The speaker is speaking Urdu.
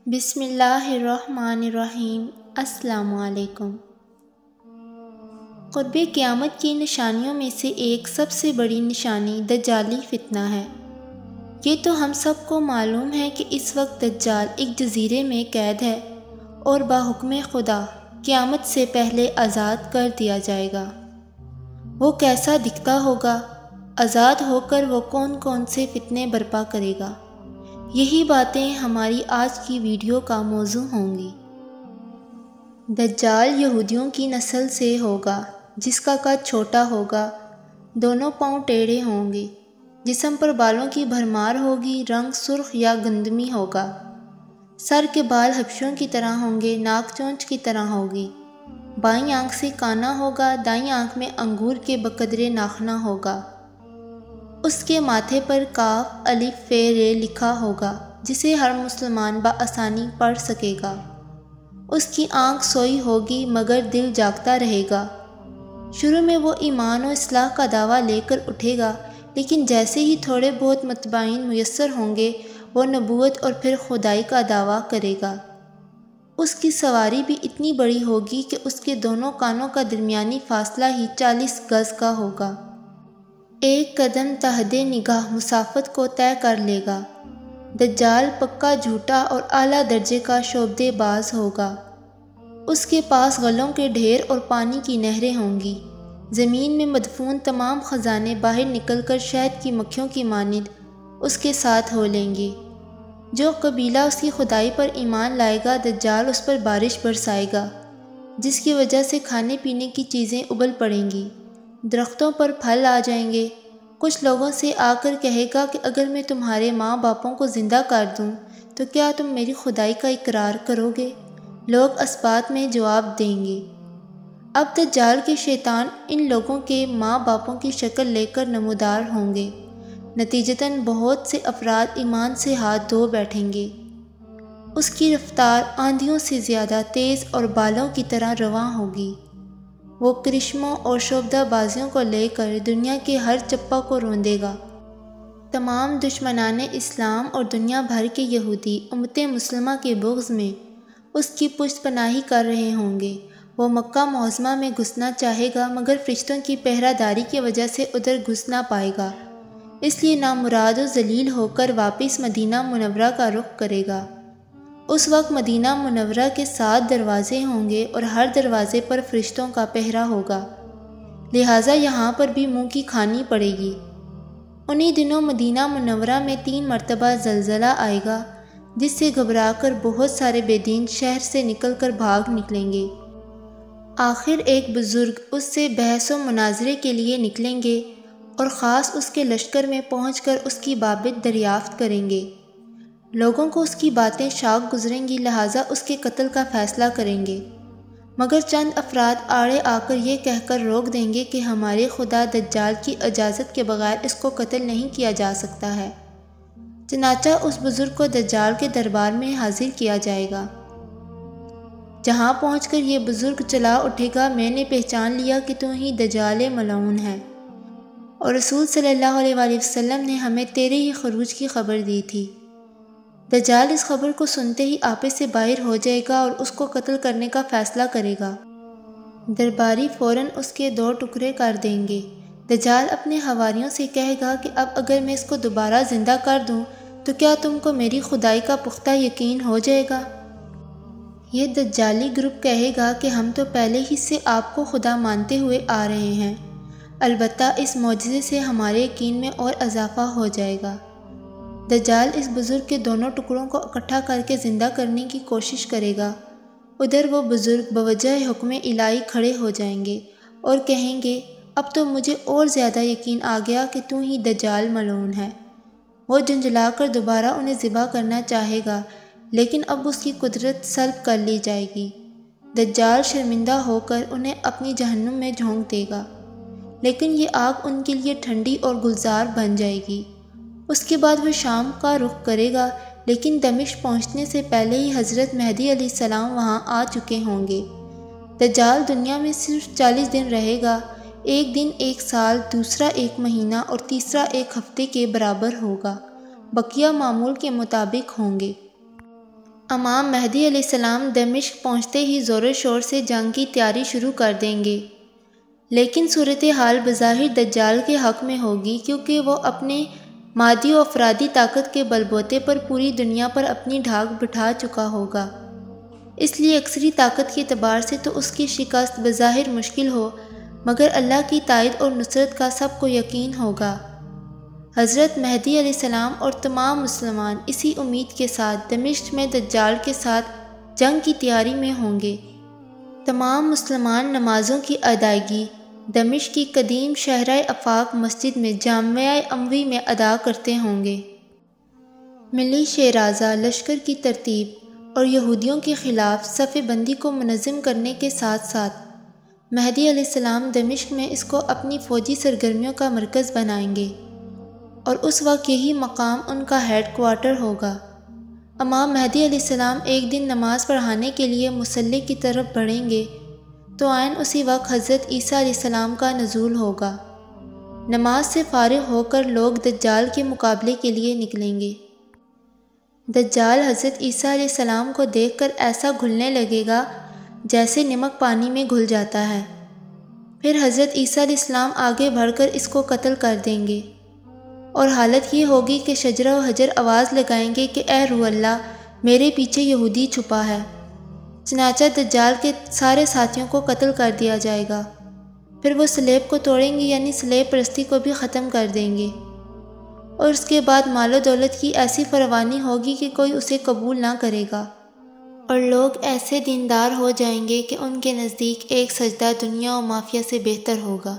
بسم اللہ الرحمن الرحیم۔ السلام علیکم۔ قرب قیامت کی نشانیوں میں سے ایک سب سے بڑی نشانی دجالی فتنہ ہے۔ یہ تو ہم سب کو معلوم ہے کہ اس وقت دجال ایک جزیرے میں قید ہے اور بحکم خدا قیامت سے پہلے آزاد کر دیا جائے گا۔ وہ کیسا دکھتا ہوگا؟ آزاد ہو کر وہ کون کون سے فتنے برپا کرے گا؟ یہی باتیں ہماری آج کی ویڈیو کا موضوع ہوں گی۔ دجال یہودیوں کی نسل سے ہوگا، جس کا قد چھوٹا ہوگا، دونوں پاؤں ٹیڑھے ہوں گے، جسم پر بالوں کی بھرمار ہوگی، رنگ سرخ یا گندمی ہوگا، سر کے بال حبشوں کی طرح ہوں گے، ناک چونچ کی طرح ہوگی، بائیں آنکھ سے کانا ہوگا، دائیں آنکھ میں انگور کے بقدرے ناخنا ہوگا۔ اس کے ماتھے پر کاف الف ف ر لکھا ہوگا، جسے ہر مسلمان بآسانی پڑھ سکے گا۔ اس کی آنکھ سوئی ہوگی مگر دل جاگتا رہے گا۔ شروع میں وہ ایمان و اصلاح کا دعویٰ لے کر اٹھے گا، لیکن جیسے ہی تھوڑے بہت متبعین میسر ہوں گے، وہ نبوت اور پھر خدائی کا دعویٰ کرے گا۔ اس کی سواری بھی اتنی بڑی ہوگی کہ اس کے دونوں کانوں کا درمیانی فاصلہ ہی 40 گز کا ہوگا۔ ایک قدم تحت نگاہ مسافت کو طے کر لے گا۔ دجال پکا جھوٹا اور اعلیٰ درجے کا شعبدے باز ہوگا۔ اس کے پاس غلوں کے ڈھیر اور پانی کی نہریں ہوں گی۔ زمین میں مدفون تمام خزانے باہر نکل کر شہد کی مکھیوں کی مانند اس کے ساتھ ہو لیں گے۔ جو قبیلہ اس کی خدائی پر ایمان لائے گا، دجال اس پر بارش برسائے گا، جس کی وجہ سے کھانے پینے کی چیزیں ابل پڑیں گی، درختوں پر پھل آ جائیں گے۔ کچھ لوگوں سے آ کر کہے گا کہ اگر میں تمہارے ماں باپوں کو زندہ کر دوں تو کیا تم میری خدائی کا اقرار کرو گے؟ لوگ اسبات میں جواب دیں گے۔ اب دجال کے شیطان ان لوگوں کے ماں باپوں کی شکل لے کر نمودار ہوں گے۔ نتیجتاً بہت سے افراد ایمان سے ہاتھ دھو بیٹھیں گے۔ اس کی رفتار آندھیوں سے زیادہ تیز اور بالوں کی طرح رواں ہوگی۔ وہ کرشموں اور شعبدہ بازیوں کو لے کر دنیا کے ہر چپا کو روندے گا۔ تمام دشمنان اسلام اور دنیا بھر کے یہودی امت مسلمہ کے بغض میں اس کی پشت پناہی کر رہے ہوں گے۔ وہ مکہ معظمہ میں گھسنا چاہے گا مگر فرشتوں کی پہرہ داری کی وجہ سے ادھر گھس نہ پائے گا، اس لیے نامراد و ذلیل ہو کر واپس مدینہ منورہ کا رخ کرے گا۔ اس وقت مدینہ منورہ کے 7 دروازے ہوں گے اور ہر دروازے پر فرشتوں کا پہرہ ہوگا، لہٰذا یہاں پر بھی منہ کی کھانی پڑے گی۔ انہی دنوں مدینہ منورہ میں 3 مرتبہ زلزلہ آئے گا، جس سے گھبرا کر بہت سارے بے دین شہر سے نکل کر بھاگ نکلیں گے۔ آخر ایک بزرگ اس سے بحث و مناظرے کے لیے نکلیں گے اور خاص اس کے لشکر میں پہنچ کر اس کی بابت دریافت کریں گے۔ لوگوں کو اس کی باتیں شاق گزریں گی، لہٰذا اس کے قتل کا فیصلہ کریں گے، مگر چند افراد آڑے آ کر یہ کہہ کر روک دیں گے کہ ہمارے خدا دجال کی اجازت کے بغیر اس کو قتل نہیں کیا جا سکتا ہے۔ چنانچہ اس بزرگ کو دجال کے دربار میں حاضر کیا جائے گا، جہاں پہنچ کر یہ بزرگ چلا اٹھے گا، میں نے پہچان لیا کہ تو ہی دجال ملعون ہے، اور رسول صلی اللہ علیہ وآلہ وسلم نے ہمیں تیرے ہی خروج کی خبر دی تھی۔ دجال اس خبر کو سنتے ہی آپے سے باہر ہو جائے گا اور اس کو قتل کرنے کا فیصلہ کرے گا۔ درباری فوراً اس کے 2 ٹکڑے کر دیں گے۔ دجال اپنے حواریوں سے کہے گا کہ اب اگر میں اس کو دوبارہ زندہ کر دوں تو کیا تم کو میری خدائی کا پختہ یقین ہو جائے گا؟ یہ دجالی گروپ کہے گا کہ ہم تو پہلے ہی سے آپ کو خدا مانتے ہوئے آ رہے ہیں، البتہ اس معجزے سے ہمارے یقین میں اور اضافہ ہو جائے گا۔ دجال اس بزرگ کے دونوں ٹکڑوں کو اکٹھا کر کے زندہ کرنے کی کوشش کرے گا۔ ادھر وہ بزرگ بوجہ حکم الہی کھڑے ہو جائیں گے اور کہیں گے اب تو مجھے اور زیادہ یقین آ گیا کہ تو ہی دجال ملعون ہے۔ وہ جھنجھلا کر دوبارہ انہیں ذبح کرنا چاہے گا، لیکن اب اس کی قدرت سلب کر لی جائے گی۔ دجال شرمندہ ہو کر انہیں اپنی جہنم میں جھونک دے گا، لیکن یہ آگ ان کے لیے ٹھنڈی اور گلزار بن جائے گی۔ اس کے بعد وہ شام کا رخ کرے گا، لیکن دمشق پہنچنے سے پہلے ہی حضرت مہدی علیہ السلام وہاں آ چکے ہوں گے۔ دجال دنیا میں صرف 40 دن رہے گا، ایک دن 1 سال، دوسرا 1 مہینہ اور تیسرا 1 ہفتے کے برابر ہوگا، بقیہ معمول کے مطابق ہوں گے۔ امام مہدی علیہ السلام دمشق پہنچتے ہی زور و شور سے جنگ کی تیاری شروع کر دیں گے، لیکن صورتحال بظاہر دجال کے حق میں ہوگی، کیونکہ وہ اپنے مادی و افرادی طاقت کے بلبوتے پر پوری دنیا پر اپنی ڈھاک بٹھا چکا ہوگا۔ اس لیے عسکری طاقت کے اعتبار سے تو اس کی شکست بظاہر مشکل ہو، مگر اللہ کی تائید اور نصرت کا سب کو یقین ہوگا۔ حضرت مہدی علیہ السلام اور تمام مسلمان اسی امید کے ساتھ دمشق میں دجال کے ساتھ جنگ کی تیاری میں ہوں گے۔ تمام مسلمان نمازوں کی ادائیگی دمشق کی قدیم شہرہ آفاق مسجد میں جامعہ اموی میں ادا کرتے ہوں گے۔ ملی شیرازہ لشکر کی ترتیب اور یہودیوں کے خلاف صف بندی کو منظم کرنے کے ساتھ ساتھ مہدی علیہ السلام دمشق میں اس کو اپنی فوجی سرگرمیوں کا مرکز بنائیں گے، اور اس وقت یہی مقام ان کا ہیڈ کوارٹر ہوگا۔ امام مہدی علیہ السلام ایک دن نماز پڑھانے کے لیے مصلی کی طرف بڑھیں گے تو عین اسی وقت حضرت عیسیٰ علیہ السلام کا نزول ہوگا۔ نماز سے فارغ ہو کر لوگ دجال کے مقابلے کے لیے نکلیں گے۔ دجال حضرت عیسیٰ علیہ السلام کو دیکھ کر ایسا گھلنے لگے گا جیسے نمک پانی میں گھل جاتا ہے۔ پھر حضرت عیسیٰ علیہ السلام آگے بڑھ کر اس کو قتل کر دیں گے، اور حالت یہ ہوگی کہ شجرہ و حجر آواز لگائیں گے کہ اے روح اللہ، میرے پیچھے یہودی چھپا ہے۔ چنانچہ دجال کے سارے ساتھیوں کو قتل کر دیا جائے گا۔ پھر وہ صلیب کو توڑیں گے، یعنی صلیب پرستی کو بھی ختم کر دیں گے، اور اس کے بعد مال و دولت کی ایسی فراوانی ہوگی کہ کوئی اسے قبول نہ کرے گا، اور لوگ ایسے دیندار ہو جائیں گے کہ ان کے نزدیک ایک سجدہ دنیا و مافیہ سے بہتر ہوگا۔